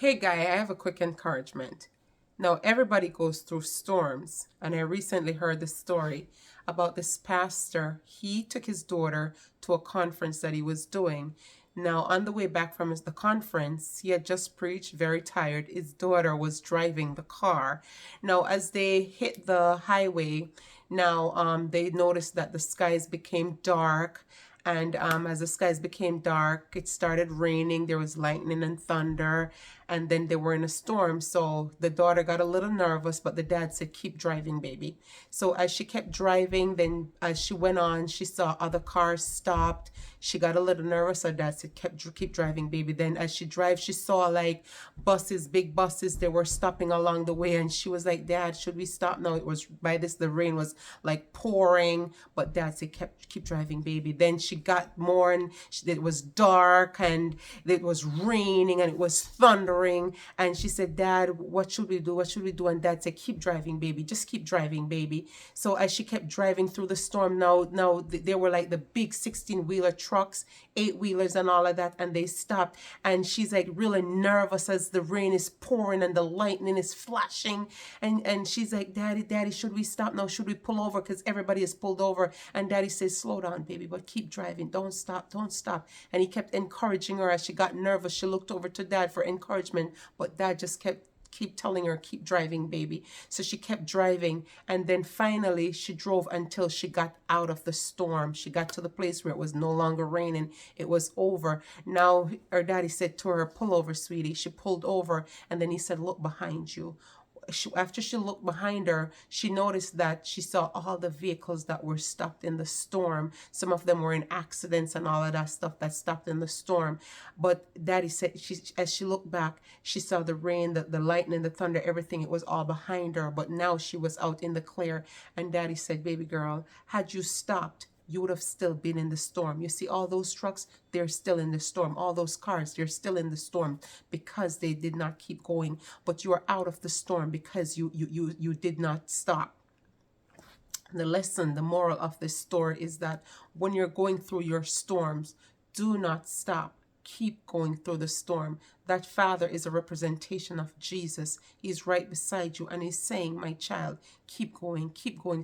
Hey guy, I have a quick encouragement. Now, everybody goes through storms, and I recently heard the story about this pastor. He took his daughter to a conference that he was doing. Now, on the way back from the conference, he had just preached, very tired. His daughter was driving the car. Now, as they hit the highway, they noticed that the skies became dark, and as the skies became dark, it started raining. There was lightning and thunder, and then they were in a storm. So the daughter got a little nervous, but the dad said, "Keep driving, baby." So as she kept driving, then as she went on, she saw other cars stopped. She got a little nervous. Her dad said, "Keep driving, baby." Then as she drives, she saw like buses, big buses. They were stopping along the way, and she was like, "Dad, should we stop?" No, it was by this. The rain was like pouring, but Dad said, "Keep driving, baby." Then she got more, and it was dark, and it was raining, and it was thundering, and she said, "Dad, what should we do? What should we do?" And Dad said, "Keep driving, baby. Just keep driving, baby." So as she kept driving through the storm, now there were like the big 16-wheeler trucks, 8-wheelers and all of that, and they stopped, and she's like really nervous as the rain is pouring and the lightning is flashing, and she's like, Daddy, should we stop now? Should we pull over? Because everybody is pulled over. And Daddy says, "Slow down, baby, but keep driving. Don't stop, don't stop." And he kept encouraging her. As she got nervous, she looked over to Dad for encouragement, but Dad just keep telling her, "Keep driving, baby." So she kept driving, and then finally she drove until she got out of the storm. She got to the place where it was no longer raining. It was over. Now her daddy said to her, "Pull over, sweetie." She pulled over, and then he said, "Look behind you." After she looked behind her, she noticed that she saw all the vehicles that were stopped in the storm. Some of them were in accidents and all of that stuff that stopped in the storm. But Daddy said, as she looked back, she saw the rain, the lightning, the thunder, everything. It was all behind her. But now she was out in the clear. And Daddy said, "Baby girl, had you stopped, you would have still been in the storm." You see all those trucks, they're still in the storm. All those cars, they're still in the storm because they did not keep going. But you are out of the storm because you did not stop. The lesson, the moral of this story is that when you're going through your storms, do not stop. Keep going through the storm. That father is a representation of Jesus. He's right beside you, and he's saying, "My child, keep going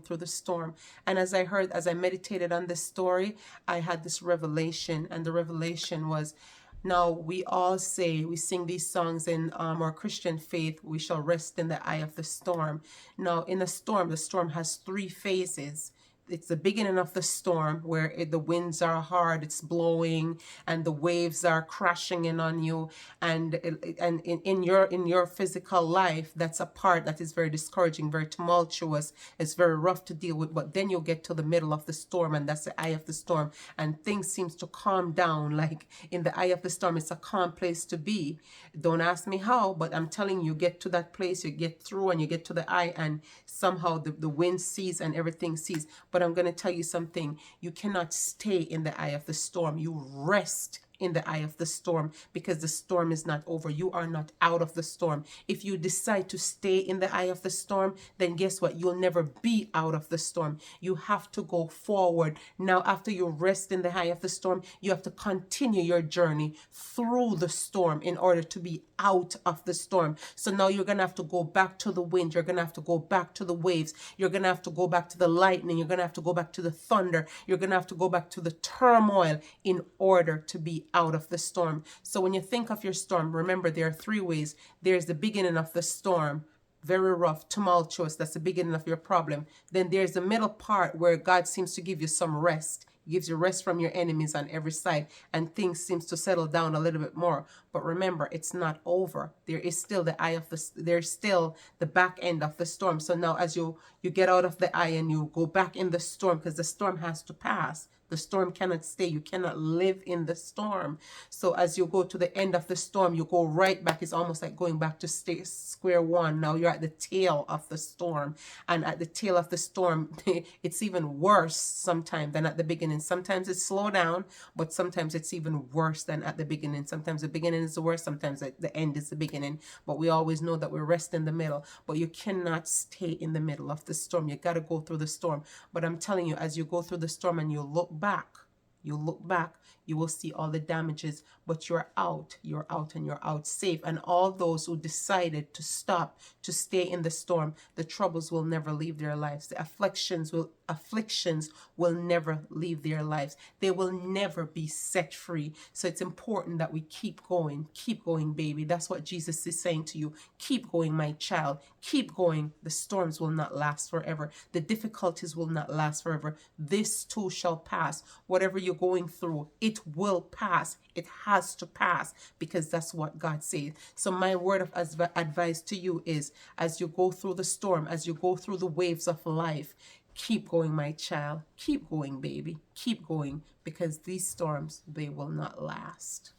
through the storm." And as I meditated on this story, I had this revelation, and the revelation was, now we all say, we sing these songs in our Christian faith, "We shall rest in the eye of the storm." Now in a storm, the storm has three phases. It's the beginning of the storm where the winds are hard, it's blowing, and the waves are crashing in on you, and in your physical life, that's a part that is very discouraging, very tumultuous. It's very rough to deal with. But then you get to the middle of the storm, and that's the eye of the storm, and things seems to calm down. Like in the eye of the storm, it's a calm place to be. Don't ask me how, but I'm telling you, get to that place, you get through, and you get to the eye, and somehow the wind ceases and everything ceases. But I'm going to tell you something. You cannot stay in the eye of the storm. You rest in the eye of the storm, because the storm is not over. You are not out of the storm. If you decide to stay in the eye of the storm, then guess what? You'll never be out of the storm. You have to go forward. Now, after you rest in the eye of the storm, you have to continue your journey through the storm in order to be out of the storm. So now you're going to have to go back to the wind. You're going to have to go back to the waves. You're going to have to go back to the lightning. You're going to have to go back to the thunder. You're going to have to go back to the turmoil in order to be out of the storm. So when you think of your storm, remember there are three ways. There's the beginning of the storm, very rough, tumultuous. That's the beginning of your problem. Then there's the middle part where God seems to give you some rest. He gives you rest from your enemies on every side, and things seems to settle down a little bit more. But remember, it's not over. There is still the eye of there's still the back end of the storm. So now as you get out of the eye and you go back in the storm, because the storm has to pass. The storm cannot stay. You cannot live in the storm. So as you go to the end of the storm, you go right back. It's almost like going back to square one. Now you're at the tail of the storm. And at the tail of the storm, it's even worse sometimes than at the beginning. Sometimes it's slow down, but sometimes it's even worse than at the beginning. Sometimes the beginning is the worst. Sometimes the end is the beginning. But we always know that we rest in the middle. But you cannot stay in the middle of the storm. You got to go through the storm. But I'm telling you, as you go through the storm and you look back, You will see all the damages, but you're out, and you're out safe. And all those who decided to stop, to stay in the storm, the troubles will never leave their lives. The afflictions will never leave their lives. They will never be set free. So it's important that we keep going, baby. That's what Jesus is saying to you. Keep going, my child. Keep going. The storms will not last forever. The difficulties will not last forever. This too shall pass. Whatever you're going through, it will pass. It has to pass, because that's what God says. So my word of advice to you is, as you go through the storm, as you go through the waves of life, keep going, my child. Keep going, baby. Keep going, because these storms, they will not last.